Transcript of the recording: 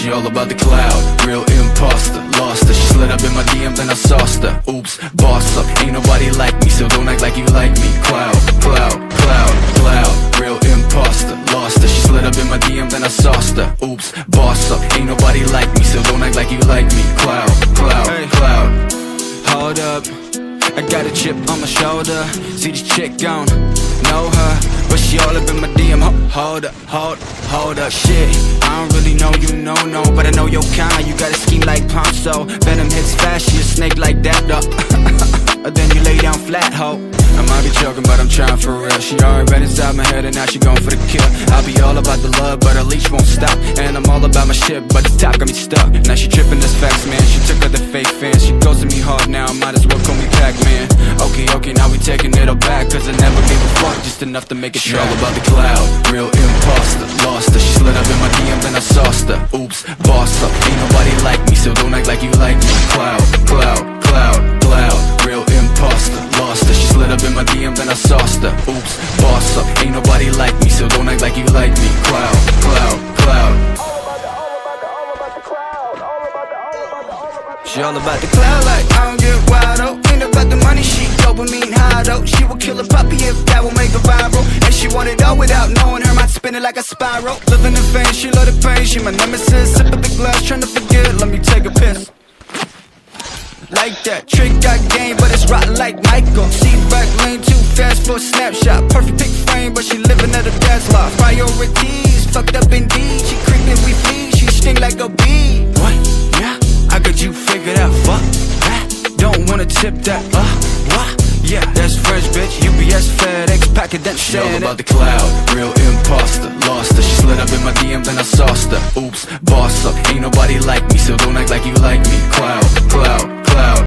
She all about the cloud, real imposter. Lost her, she slid up in my DM, then I sauced her. Oops, boss up, ain't nobody like me, so don't act like you like me. Cloud, cloud, cloud, cloud, real imposter. Lost her, she slid up in my DM, then I sauced her. Oops, boss up, ain't nobody like me, so don't act like you like me. Cloud, cloud, cloud. Hold up, I got a chip on my shoulder. See this chick gone, know her, but she all up in my DM. Hold up, hold up, shit. I don't really know you, no, but I know your kind. You got a scheme like Ponzo. Venom hits fast, she a snake like that, though. Then you lay down flat, ho. I might be joking, but I'm trying for real. She already been inside my head and now she going for the kill. I'll be all about the love, but her leash won't stop. And I'm all about my shit, but the top got me stuck. Now she tripping, this facts, man. She took her the fake fans. She goes to me hard now, might as well call me Pac-Man. Okay, now we taking it all back, cause I never gave a fuck, just enough to make it track. She all about the cloud, real imposter. Lost her, she slid up in my DM, then I sauced her. Oops, boss up, ain't nobody like me, so don't act like you like me. Cloud, cloud, cloud, cloud, real imposter. Lost her, she slid up in my DM, then I sauced her. Oops, boss up, ain't nobody like me, so don't act like you like me. Cloud, cloud, cloud. She all about the cloud like I don't get wild, oh. Ain't about the money, she dopamine high, though. She will kill a puppy if that will make her viral. And she want it all without knowing her mind spinning like a spiral. Living in pain, she love the pain, she my nemesis. Sip of the glass, trying to forget, let me take a piss. Like that, trick got game, but it's rotten like Michael. See back lane too fast for a snapshot. Perfect pick frame, but she living at a dad's lot. Priorities, fucked up indeed. She creeping, we flee, she sting like a bee. What? Yeah, I got you figured out, fuck that. Don't wanna tip that, what? Yeah, that's French, bitch, UPS, FedEx, packet that shit. She all about the cloud, real imposter. Lost her, she slid up in my DM, then I sauced her. Oops, boss up, ain't nobody